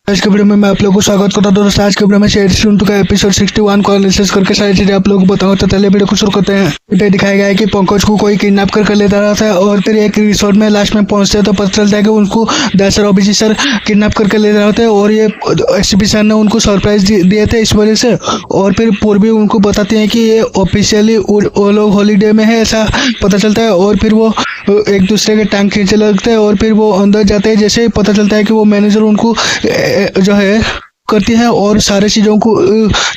आज के वीडियो में मैं आप लोगों को स्वागत करता हूं दोस्तों। आज के वीडियो में सीजन 2 का एपिसोड 61 को एनालिसिस करके सारी चीजें आप लोगों को बताऊंगा। तो चलिए वीडियो को शुरू करते हैं। पे दिखाया गया है कि पंकज को कोई किडनैप कर ले जा रहा था और फिर एक रिसोर्ट में लास्ट में पहुंचते हैं तो पता चलता है कि उनको दशर ओबीसी सर किडनैप करके ले जा रहे थे और ये एसपी सर ने उनको सरप्राइज दिए थे इस वजह से। और फिर पूर्वी उनको बताते हैं कि ये ऑफिशियली वो लोग हॉलीडे में है ऐसा पता चलता है। और फिर वो एक दूसरे के टांग खींचने लगते हैं और फिर वो अंदर जाते हैं। जैसे ही पता चलता है कि वो मैनेजर उनको जो है करती है और सारे चीज़ों को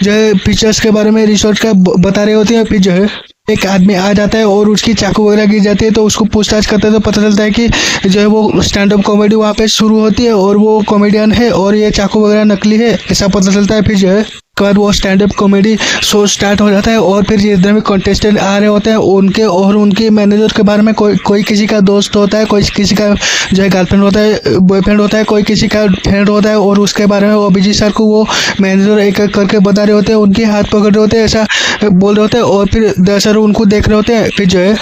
जो है फीचर्स के बारे में रिसर्च का बता रहे होते हैं। फिर जो है एक आदमी आ जाता है और उसकी चाकू वगैरह गिर जाती है तो उसको पूछताछ करते हैं तो पता चलता है कि जो है वो स्टैंड अप कॉमेडी वहाँ पे शुरू होती है और वो कॉमेडियन है और ये चाकू वगैरह नकली है ऐसा पता चलता है। फिर जो है उसके बाद वो stand up comedy show start हो जाता है और फिर जितने भी कंटेस्टेंट आ रहे होते हैं उनके और उनके मैनेजर के बारे में कोई किसी का दोस्त होता है, कोई किसी का जो है गर्लफ्रेंड होता है, बॉयफ्रेंड होता है, कोई किसी का फ्रेंड होता है और उसके बारे में ओबीजी सर को वो मैनेजर एक एक करके बता रहे होते हैं, उनके हाथ पकड़ रहे होते हैं ऐसा बोल रहे होते हैं। और फिर दशर उनको देख रहे होते हैं। फिर जो है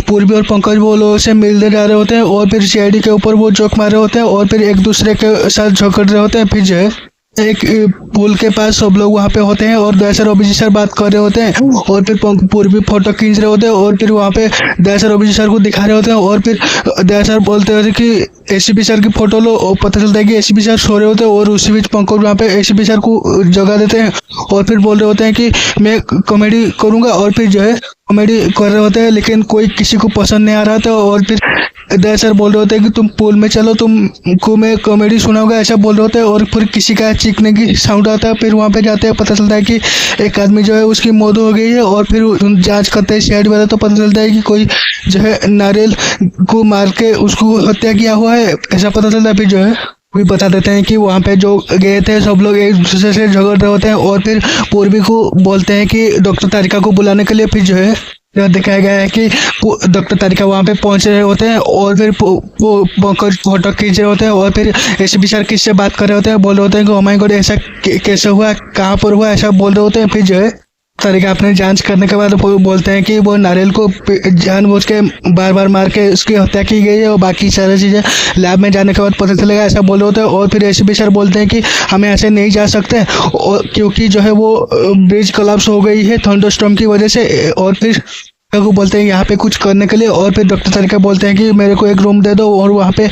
पूर्वी और पंकज वो लोगों से मिलते जा रहे होते हैं और फिर सीआईडी के ऊपर वो जोक मार रहे होते हैं और फिर एक दूसरे के साथ झगड़ रहे होते हैं। फिर जो है एक पुल के पास सब लोग वहाँ पे होते हैं और दशर ओबीसी सर बात कर रहे होते हैं और फिर पूर्वी फोटो खींच रहे होते हैं और फिर वहाँ पे दशर ओबीसी सर को दिखा रहे होते हैं और फिर दशर बोलते होते कि एसीपी सर की फोटो लो और पता चलता है कि एसीपी सर सो रहे होते हैं और उसी बीच पंकज वहाँ पे एसीपी सर को जगह देते हैं और फिर बोल रहे होते हैं कि मैं कॉमेडी करूँगा। और फिर जो है कॉमेडी कर रहे होते हैं लेकिन कोई किसी को पसंद नहीं आ रहा था और फिर दशर बोल रहे होते हैं कि तुम पूल में चलो तुमको मैं कॉमेडी सुनाऊंगा ऐसा बोल रहे होते हैं। और फिर किसी का चीखने की साउंड आता है। फिर वहाँ पे जाते हैं पता चलता है कि एक आदमी जो है उसकी मौत हो गई है और फिर जांच करते हैं सीआईडी वाले तो पता चलता है कि कोई जो है नारियल को मार के उसको हत्या किया हुआ है ऐसा पता चलता है। फिर जो है भी बता देते हैं कि वहाँ पे जो गए थे सब लोग एक दूसरे से झगड़ रहे होते हैं और फिर पूर्वी को बोलते हैं कि डॉक्टर तारिका को बुलाने के लिए। फिर जो है दिखाया गया है कि डॉक्टर तारिका वहाँ पे पहुँच रहे होते हैं और फिर वो पंकज फोटो खींच रहे होते हैं और फिर एसीपी सर किससे बात कर रहे होते हैं, बोल रहे होते हैं कि ओ माय गॉड ऐसा कैसे हुआ, कहाँ पर हुआ ऐसा बोल रहे होते हैं। फिर जो है तारिका अपने जांच करने के बाद बोलते हैं कि वो नारियल को जानबूझ के बार बार मार के उसकी हत्या की गई है और बाकी सारी चीज़ें लैब में जाने के बाद पता चलेगा ऐसा बोल रहे होते हैं। और फिर एसीपी सर बोलते हैं कि हमें ऐसे नहीं जा सकते और क्योंकि जो है वो ब्रिज कोलैप्स हो गई है थंडरस्टॉर्म की वजह से। और फिर को बोलते हैं यहाँ पे कुछ करने के लिए और फिर डॉक्टर तारिका बोलते हैं कि मेरे को एक रूम दे दो और वहाँ पे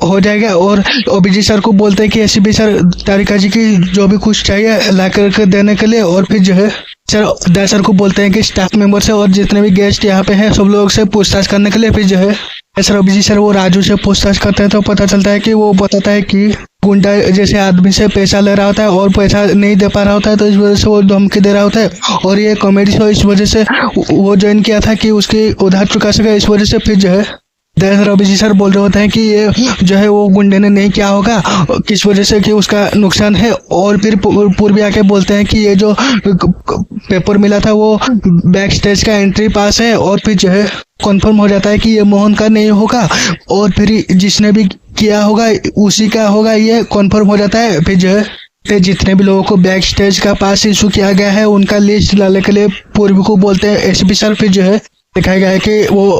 हो जाएगा। और ओबीजी सर को बोलते हैं कि एसीपी सर तारिका जी की जो भी कुछ चाहिए ला करके देने के लिए। और फिर जो है सर दशर को बोलते हैं कि स्टाफ मेंबर से और जितने भी गेस्ट यहाँ पे हैं सब लोग से पूछताछ करने के लिए। फिर जो है सर ओबीजी सर वो राजू से पूछताछ करते हैं तो पता चलता है कि वो बताता है कि गुंडा जैसे आदमी से पैसा ले रहा होता है और पैसा नहीं दे पा रहा होता है तो इस वजह से वो धमकी दे रहा होता है और ये कॉमेडी शो इस वजह से वो ज्वाइन किया था कि उसकी उधार चुका सके इस वजह से। फिर जो है दशर ओबीसी सर बोल रहे होते हैं कि ये जो है वो गुंडे ने नहीं किया होगा किस वजह से कि उसका नुकसान है। और फिर पूर्वी आके बोलते हैं कि ये जो पेपर मिला था वो बैक स्टेज का एंट्री पास है। और फिर जो है कंफर्म हो जाता है कि ये मोहन का नहीं होगा और फिर जिसने भी किया होगा उसी का होगा ये कंफर्म हो जाता है। फिर जो है जितने भी लोगों को बैक स्टेज का पास इशू किया गया है उनका लिस्ट लाने के लिए पूर्वी को बोलते हैं एसपी सर। फिर जो है दिखाया गया है कि वो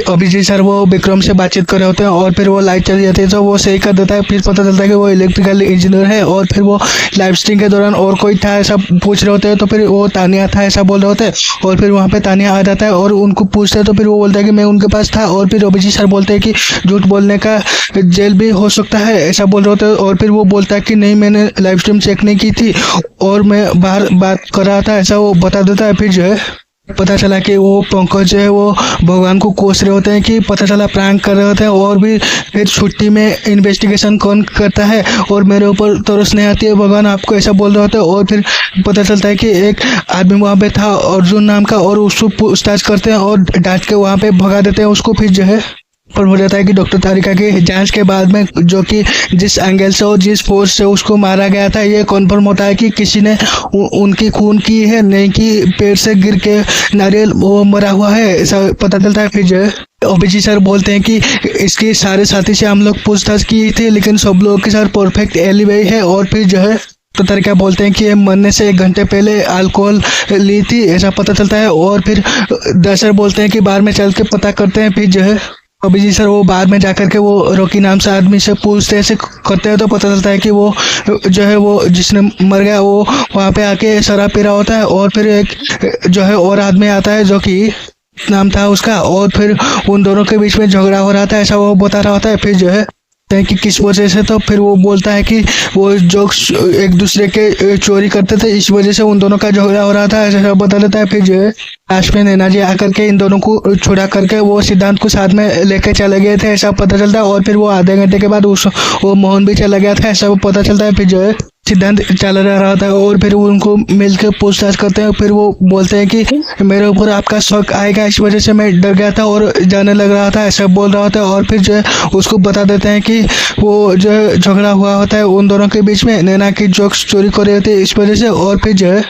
अभिजीत सर वो विक्रम से बातचीत कर रहे होते हैं और फिर वो लाइट चली जाती है तो वो सही कर देता है। फिर पता चलता है कि वो इलेक्ट्रिकल इंजीनियर है और फिर वो लाइव स्ट्रीम के दौरान और कोई था ऐसा पूछ रहे होते हैं तो फिर वो तानिया था ऐसा बोल रहे होते हैं। और फिर वहाँ पे तानिया आ जाता है और उनको पूछते हैं तो फिर वो बोलता है कि मैं उनके पास था। और फिर अभिजीत सर बोलते हैं कि झूठ बोलने का जेल भी हो सकता है ऐसा बोल रहे होते हैं। और फिर वो बोलता है कि नहीं मैंने लाइव स्ट्रीम चेक नहीं की थी और मैं बाहर बात कर रहा था ऐसा वो बता देता है। फिर जो है पता चला कि वो पंकज है वो भगवान को कोस रहे होते हैं कि पता चला प्रैंक कर रहे होते हैं और भी फिर छुट्टी में इन्वेस्टिगेशन कौन करता है और मेरे ऊपर तरस नहीं आती है भगवान आपको ऐसा बोल रहे होते हैं। और फिर पता चलता है कि एक आदमी वहाँ पे था अर्जुन नाम का और उसको पूछताछ करते हैं और डांट के वहाँ पे भगा देते हैं उसको। फिर जो है पर हो जाता है कि डॉक्टर तारिका की जांच के बाद में जो कि जिस एंगल से और जिस फोर्स से उसको मारा गया था ये कन्फर्म होता है कि किसी ने उनकी खून की है नहीं कि पेड़ से गिर के नारियल वो मरा हुआ है ऐसा पता चलता है। फिर जो है ओबीजी सर बोलते हैं कि इसके सारे साथी से हम लोग पूछताछ की थी लेकिन सब लोगों के साथ परफेक्ट एलिबी है। और फिर जो है तो तारिका बोलते हैं कि ये मरने से 1 घंटे पहले अल्कोहल ली थी ऐसा पता चलता है। और फिर दशर बोलते हैं कि बाहर में चल के पता करते हैं। फिर जो है अभी जी सर वो बाद में जाकर के वो रॉकी नाम से आदमी से पूछते ऐसे करते हैं तो पता चलता है कि वो जो है वो जिसने मर गया वो वहाँ पे आके शराब पी रहा होता है। और फिर एक जो है और आदमी आता है जो कि नाम था उसका, और फिर उन दोनों के बीच में झगड़ा हो रहा था ऐसा वो बता रहा होता है। फिर जो है कि किस वजह से, तो फिर वो बोलता है कि वो जोक्स एक दूसरे के चोरी करते थे, इस वजह से उन दोनों का झगड़ा हो रहा था ऐसा सब बता देता है। फिर जो है लास्ट में नैना जी आकर के इन दोनों को छुड़ा करके वो सिद्धांत को साथ में लेके चले गए थे ऐसा पता चलता है। और फिर वो आधे घंटे के बाद वो मोहन भी चला गया था ऐसा पता चलता है। फिर जो है सिद्धांत चल रहा था और फिर वो उनको मिलकर पूछताछ करते हैं। फिर वो बोलते हैं कि मेरे ऊपर आपका शक आएगा इस वजह से मैं डर गया था और जाने लग रहा था ऐसा बोल रहा होता है। और फिर जो है उसको बता देते हैं कि वो जो है झगड़ा हुआ होता है उन दोनों के बीच में, नैना की जोक्स चोरी कर रही होती है इस वजह से। और फिर जो है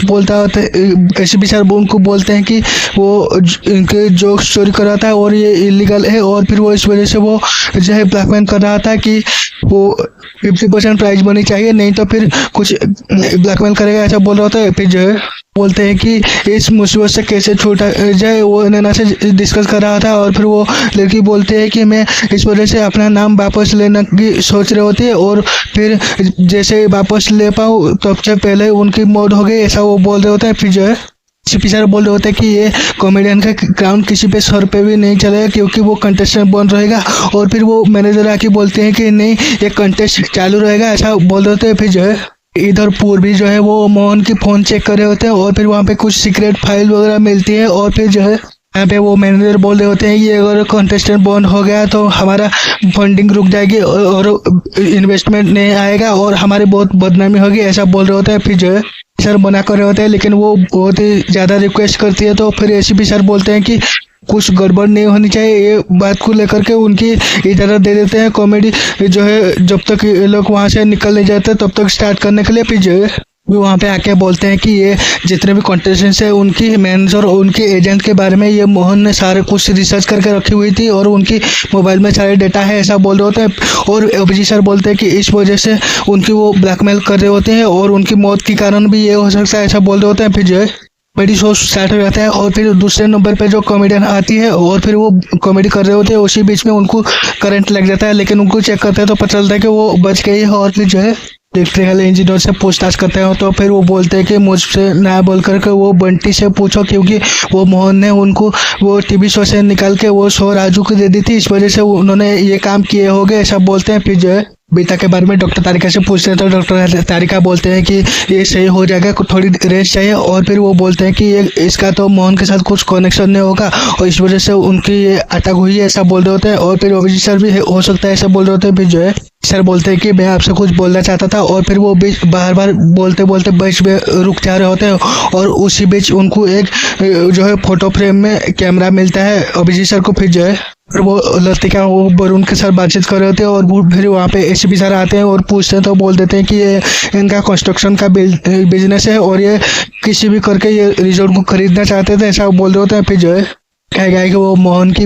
बोलता होता है ऐसे भी सर वो उनको बोलते हैं कि वो इनके जोक्स चोरी कर रहा था और ये इलीगल है। और फिर वो इस वजह से वो जो है ब्लैकमेल कर रहा था कि वो 50% प्राइज मनी चाहिए नहीं तो फिर कुछ ब्लैकमेल करेगा ऐसा बोल रहा होता है। फिर जो है बोलते हैं कि इस मुसीबत से कैसे छूटा जाए वो नैना से डिस्कस कर रहा था। और फिर वो लड़की बोलती है कि मैं इस वजह से अपना नाम वापस लेने की सोच रही होती है और फिर जैसे वापस ले पाऊँ तब से पहले उनकी मौत हो गई ऐसा वो बोल रहे होते हैं। फिर जो है सीपी सर बोल रहे होते हैं कि ये कॉमेडियन का क्राउन किसी पे सर पे भी नहीं चलेगा क्योंकि वो कंटेस्टेंट बन रहेगा। और फिर वो मैनेजर आके बोलते हैं कि नहीं ये कंटेस्ट चालू रहेगा ऐसा बोल रहे होते हैं। फिर जो है इधर पूर्वी जो है वो मोहन की फ़ोन चेक कर रहे होते हैं और फिर वहाँ पे कुछ सीक्रेट फाइल वगैरह मिलती है। और फिर जो है यहाँ पे वो मैनेजर बोल रहे होते हैं कि अगर कंटेस्टेंट बंद हो गया तो हमारा फंडिंग रुक जाएगी और इन्वेस्टमेंट नहीं आएगा और हमारी बहुत बदनामी होगी ऐसा बोल रहे होते हैं। फिर जो है सर मना कर रहे होते हैं लेकिन वो बहुत ही ज़्यादा रिक्वेस्ट करती है। तो फिर एसीपी सर बोलते हैं कि कुछ गड़बड़ नहीं होनी चाहिए, ये बात को लेकर के उनकी इजाज़त दे देते हैं। कॉमेडी जो है जब तक ये लोग वहाँ से निकल नहीं जाते तब तक स्टार्ट करने के लिए। फिर जो है वो वहाँ पे आके बोलते हैं कि ये जितने भी कॉन्टेस्टेंट्स हैं उनकी मैनेजर और उनके एजेंट के बारे में ये मोहन ने सारे कुछ रिसर्च करके रखी हुई थी और उनकी मोबाइल में सारे डेटा है ऐसा बोल रहे होते हैं। और अभिजीत सर बोलते हैं कि इस वजह से उनकी वो ब्लैकमेल कर रहे होते हैं और उनकी मौत के कारण भी ये हो सकता है ऐसा बोल रहे होते हैं। फिर जो है कॉमेडी शो स्टार्ट हो जाता है और फिर दूसरे नंबर पे जो कॉमेडियन आती है और फिर वो कॉमेडी कर रहे होते हैं उसी बीच में उनको करंट लग जाता है लेकिन उनको चेक करते हैं तो पता चलता है कि वो बच गई है। और फिर जो है इलेक्ट्रिकल इंजीनियर से पूछताछ करते हैं तो फिर वो बोलते हैं कि मुझसे ना बोल करके वो बंटी से पूछो क्योंकि वो मोहन ने उनको वो टीवी शो से निकाल के वो शो राजू को दे दी थी इस वजह से उन्होंने ये काम किए होंगे ऐसा बोलते हैं। फिर जो है बीता के बारे में डॉक्टर तारिका से पूछते हैं तो डॉक्टर तारिका बोलते हैं कि ये सही हो जाएगा, थोड़ी रेस्ट चाहिए। और फिर वो बोलते हैं कि ये इसका तो मोहन के साथ कुछ कनेक्शन नहीं होगा और इस वजह से उनकी ये अटक हुई है ऐसा बोल रहे होते हैं। और फिर अभिजीत सर भी हो सकता है ऐसा बोल रहे होते हैं। फिर जो है सर बोलते हैं कि मैं आपसे कुछ बोलना चाहता था और फिर वो बीच बार बार बोलते बोलते बीच में रुक जा रहे होते हैं और उसी बीच उनको एक जो है फोटो फ्रेम में कैमरा मिलता है अभिजीत सर को। फिर जो है फिर वो लतिका वो वरुण के साथ बातचीत कर रहे होते हैं और वो फिर वहाँ पे एसीपी सर आते हैं और पूछते हैं तो बोल देते हैं कि ये इनका कंस्ट्रक्शन का बिजनेस है और ये किसी भी करके ये रिजॉर्ट को खरीदना चाहते थे ऐसा बोल रहे होते हैं। फिर जो है कहेगा कि वो मोहन की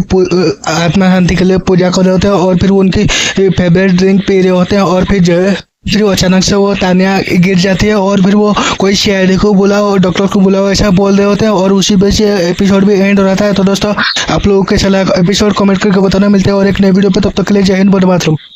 आत्मा शांति के लिए पूजा कर रहे होते हैं और फिर वो उनकी फेवरेट ड्रिंक पी रहे होते हैं। और फिर जो है फिर वो अचानक से वो तानिया गिर जाती है और फिर वो कोई सीआईडी को बुलाओ डॉक्टर को बुलाओ ऐसा बोल रहे होते हैं और उसी बीच ये एपिसोड भी एंड हो रहा था। तो दोस्तों आप लोगों के सलाह एपिसोड कमेंट करके बताना, मिलते हैं और एक नई वीडियो पे, तब तक के लिए जय हिंद, वंदे मातरम।